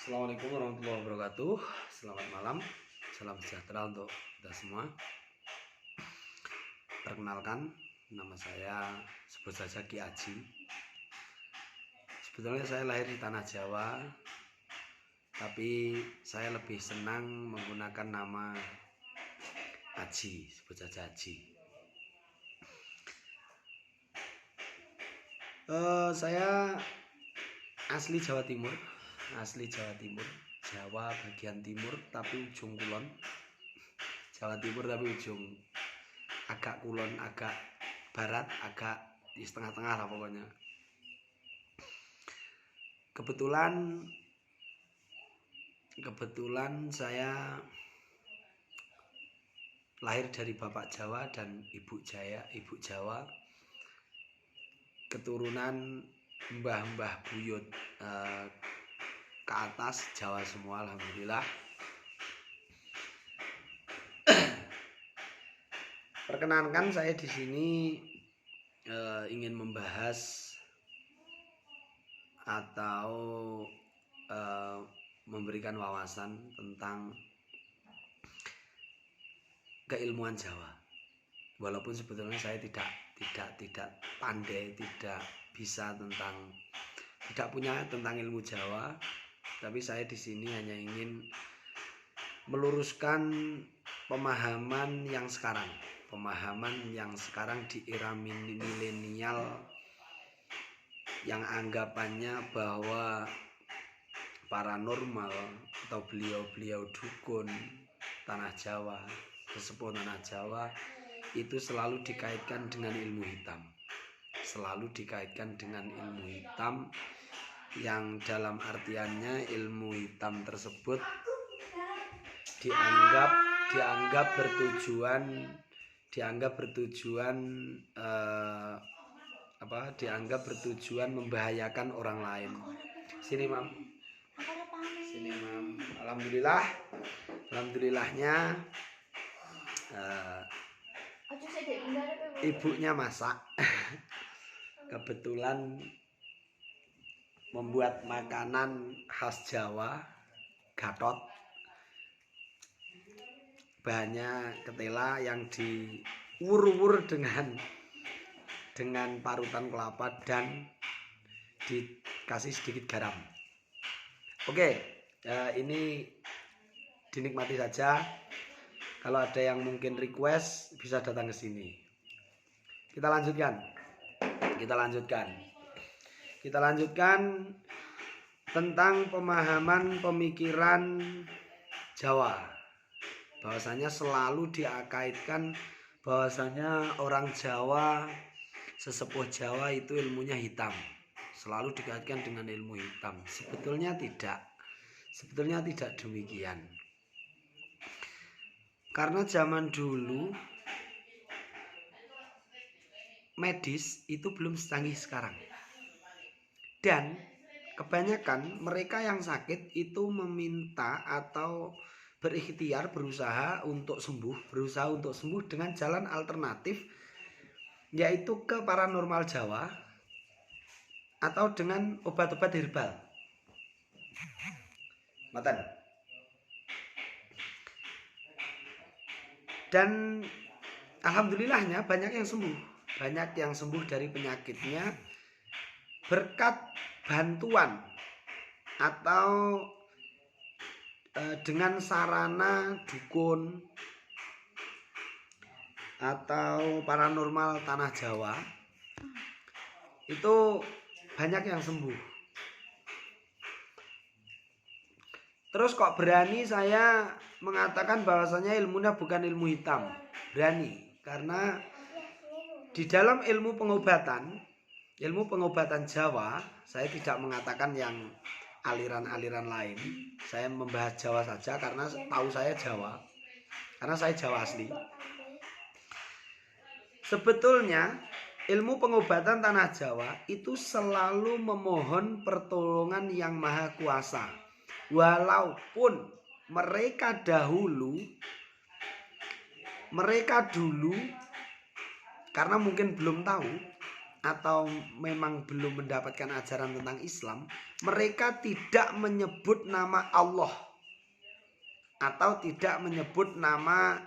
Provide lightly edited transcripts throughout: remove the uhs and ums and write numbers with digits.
Assalamualaikum warahmatullahi wabarakatuh. Selamat malam, salam sejahtera untuk kita semua. Perkenalkan, nama saya sebut saja Ki Aji. Sebetulnya saya lahir di tanah Jawa, tapi saya lebih senang menggunakan nama Aji, sebut saja Aji. Saya asli Jawa Timur, Jawa bagian timur tapi ujung kulon. Jawa Timur tapi ujung agak kulon, agak barat, agak di setengah-tengah lah pokoknya. Kebetulan saya lahir dari bapak Jawa dan ibu Jawa, keturunan mbah-mbah buyut ke atas Jawa semua, alhamdulillah. Perkenankan saya di sini ingin membahas atau memberikan wawasan tentang keilmuan Jawa. Walaupun sebetulnya saya tidak pandai, tidak punya tentang ilmu Jawa, tapi saya di sini hanya ingin meluruskan pemahaman yang sekarang di era milenial, yang anggapannya bahwa paranormal atau beliau-beliau dukun tanah Jawa, sesepuh tanah Jawa itu selalu dikaitkan dengan ilmu hitam. Yang dalam artiannya ilmu dianggap bertujuan membahayakan orang lain. Sini mam. Alhamdulillahnya ibunya masak. Kebetulan membuat makanan khas Jawa, gatot. Bahannya ketela yang diwur-wur dengan parutan kelapa dan dikasih sedikit garam. Oke, ini dinikmati saja. Kalau ada yang mungkin request bisa datang ke sini. Kita lanjutkan tentang pemahaman pemikiran Jawa. Bahwasanya selalu dikaitkan bahwasanya orang Jawa, sesepuh Jawa itu ilmunya hitam. Selalu dikaitkan dengan ilmu hitam. Sebetulnya tidak demikian. Karena zaman dulu medis itu belum secanggih sekarang. Dan kebanyakan mereka yang sakit itu meminta atau berikhtiar berusaha untuk sembuh dengan jalan alternatif, yaitu ke paranormal Jawa atau dengan obat-obat herbal. Dan alhamdulillahnya banyak yang sembuh dari penyakitnya berkat bantuan atau dengan sarana dukun atau paranormal tanah Jawa. Itu banyak yang sembuh. Terus kok berani saya mengatakan bahwasanya ilmunya bukan ilmu hitam? Berani karena di dalam ilmu pengobatan Jawa, saya tidak mengatakan yang aliran-aliran lain. Saya membahas Jawa saja karena tahu saya Jawa. Karena saya Jawa asli. Sebetulnya ilmu pengobatan tanah Jawa itu selalu memohon pertolongan yang maha kuasa. Walaupun mereka dulu karena mungkin belum tahu, atau memang belum mendapatkan ajaran tentang Islam, mereka tidak menyebut nama Allah atau tidak menyebut nama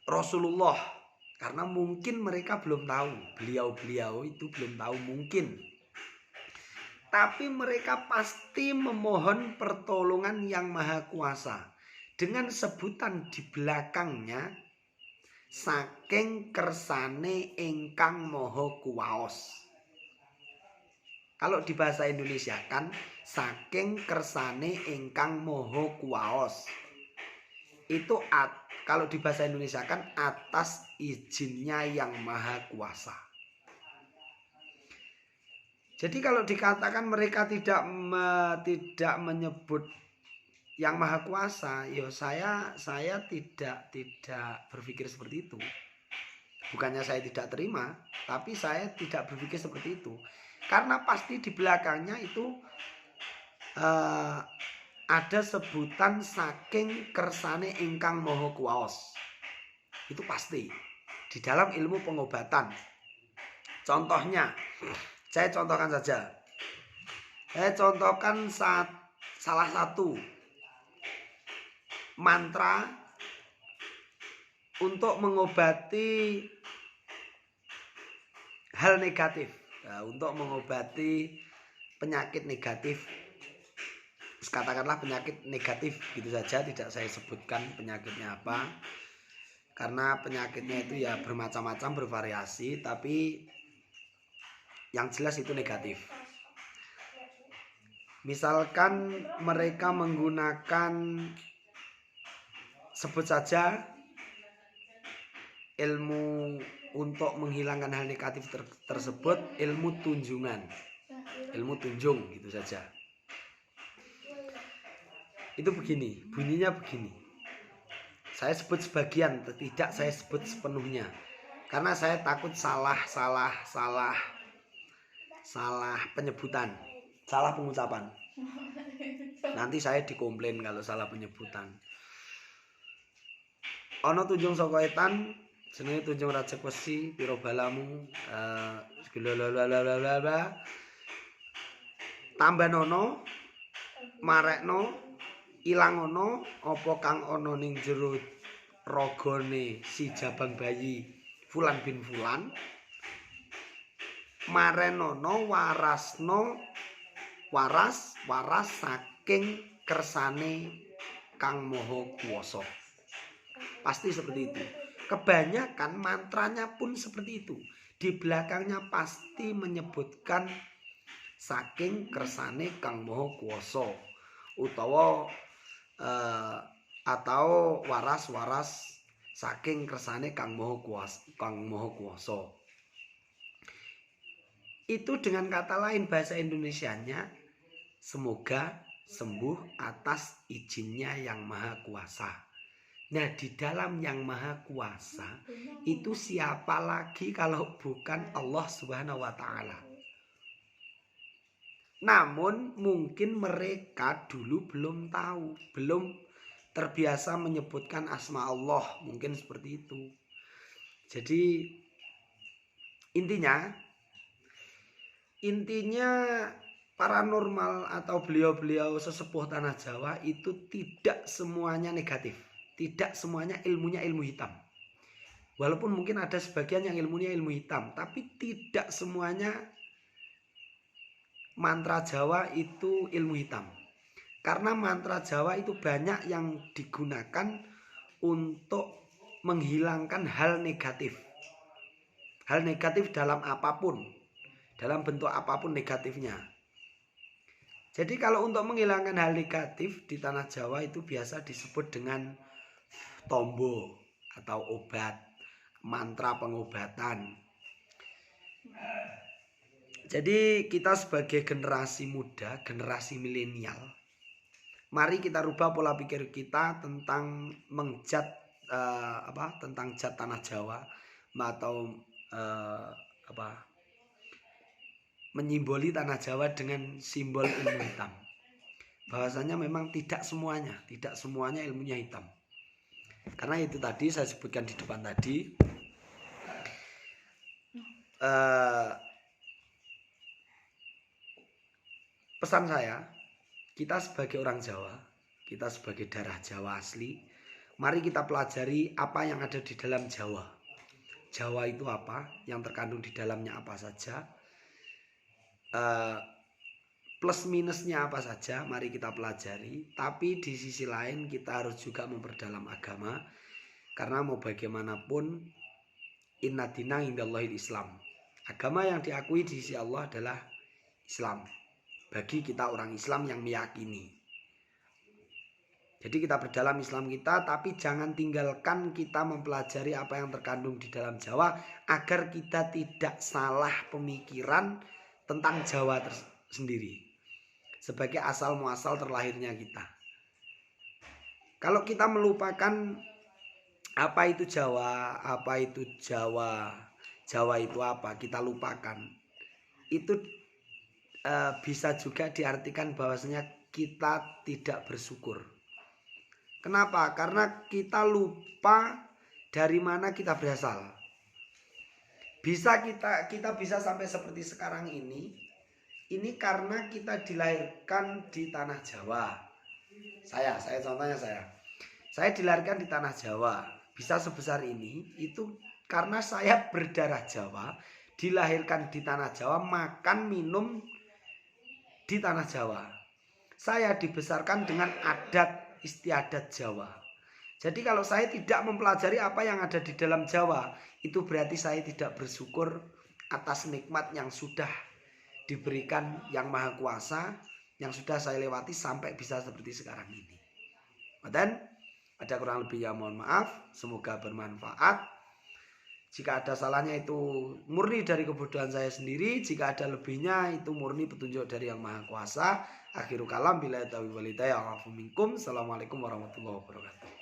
Rasulullah, karena mungkin mereka belum tahu, beliau-beliau itu belum tahu mungkin. Tapi mereka pasti memohon pertolongan Yang Maha Kuasa dengan sebutan di belakangnya, saking kersane ingkang Maha Kuwaos. Kalau di bahasa Indonesia kan saking kersane ingkang Maha Kuwaos. Itu kalau di bahasa Indonesia kan atas izinnya Yang Maha Kuasa. Jadi kalau dikatakan mereka tidak menyebut Yang Maha Kuasa, ya saya tidak berpikir seperti itu. Bukannya saya tidak terima, tapi saya tidak berpikir seperti itu. Karena pasti di belakangnya itu ada sebutan saking kersane ingkang Maha Kuwaos. Itu pasti di dalam ilmu pengobatan. Contohnya, saya contohkan saja. Saya contohkan salah satu mantra untuk mengobati hal negatif, untuk mengobati penyakit negatif. Katakanlah penyakit negatif gitu saja, tidak saya sebutkan penyakitnya apa, karena penyakitnya itu ya bermacam-macam, bervariasi, tapi yang jelas itu negatif. Misalkan mereka menggunakan, sebut saja, ilmu untuk menghilangkan hal negatif tersebut, ilmu tunjungan, ilmu tunjung gitu saja. Itu begini, bunyinya begini. Saya sebut sebagian, tidak saya sebut sepenuhnya, karena saya takut salah penyebutan, salah pengucapan. Nanti saya dikomplain kalau salah penyebutan. Ono tunjung saka etan, jenenge tunjung rajek wesi, pira balamu, tambah nono, marekno, ilang ono, apa kang ono ning jero ragane si jabang bayi Fulan bin Fulan, marenono warasno, waras saking kersane Kang Maha Kuwasa. Pasti seperti itu. Kebanyakan mantranya pun seperti itu. Di belakangnya pasti menyebutkan saking kersane Kang Maha Kuwasa, utawa atau waras saking kersane Kang Maha Kuwasa. Itu dengan kata lain bahasa Indonesianya, semoga sembuh atas izinnya Yang Maha Kuasa. Nah, di dalam Yang Maha Kuasa itu siapa lagi kalau bukan Allah Subhanahu wa Ta'ala. Namun mungkin mereka dulu belum tahu, belum terbiasa menyebutkan asma Allah, mungkin seperti itu. Jadi intinya paranormal atau beliau-beliau sesepuh tanah Jawa itu tidak semuanya negatif, tidak semuanya ilmunya ilmu hitam. Walaupun mungkin ada sebagian yang ilmunya ilmu hitam, tapi tidak semuanya mantra Jawa itu ilmu hitam. Karena mantra Jawa itu banyak yang digunakan untuk menghilangkan hal negatif. Hal negatif dalam apapun, dalam bentuk apapun negatifnya. Jadi kalau untuk menghilangkan hal negatif di tanah Jawa itu biasa disebut dengan tombo atau obat, mantra pengobatan. Jadi kita sebagai generasi muda, generasi milenial, mari kita rubah pola pikir kita tentang tentang zat tanah Jawa atau menyimboli tanah Jawa dengan simbol ilmu hitam. Bahwasanya memang tidak semuanya ilmunya hitam. Karena itu tadi saya sebutkan di depan tadi, pesan saya, kita sebagai orang Jawa, kita sebagai darah Jawa asli, mari kita pelajari apa yang ada di dalam Jawa. Jawa itu apa, yang terkandung di dalamnya apa saja, plus minusnya apa saja, mari kita pelajari. Tapi di sisi lain kita harus juga memperdalam agama, karena mau bagaimanapun inna dina indallahil Islam. Agama yang diakui di sisi Allah adalah Islam. Bagi kita orang Islam yang meyakini. Jadi kita berdalam Islam kita, tapi jangan tinggalkan kita mempelajari apa yang terkandung di dalam Jawa, agar kita tidak salah pemikiran tentang Jawa sendiri sebagai asal muasal terlahirnya kita. Kalau kita melupakan apa itu Jawa, apa itu Jawa, Jawa itu apa, kita lupakan, itu bisa juga diartikan bahwasanya kita tidak bersyukur. Kenapa? Karena kita lupa dari mana kita berasal. Bisa kita bisa sampai seperti sekarang ini karena kita dilahirkan di tanah Jawa. Saya contohnya saya dilahirkan di tanah Jawa. Bisa sebesar ini itu karena saya berdarah Jawa, dilahirkan di tanah Jawa, makan minum di tanah Jawa. Saya dibesarkan dengan adat istiadat Jawa. Jadi kalau saya tidak mempelajari apa yang ada di dalam Jawa, itu berarti saya tidak bersyukur atas nikmat yang sudah diberikan Yang Maha Kuasa, yang sudah saya lewati sampai bisa seperti sekarang ini. Dan ada kurang lebihnya mohon maaf, semoga bermanfaat. Jika ada salahnya itu murni dari kebodohan saya sendiri, jika ada lebihnya itu murni petunjuk dari Yang Maha Kuasa. Akhirul kalam, billahi taufiq wal hidayah. Assalamualaikum warahmatullahi wabarakatuh.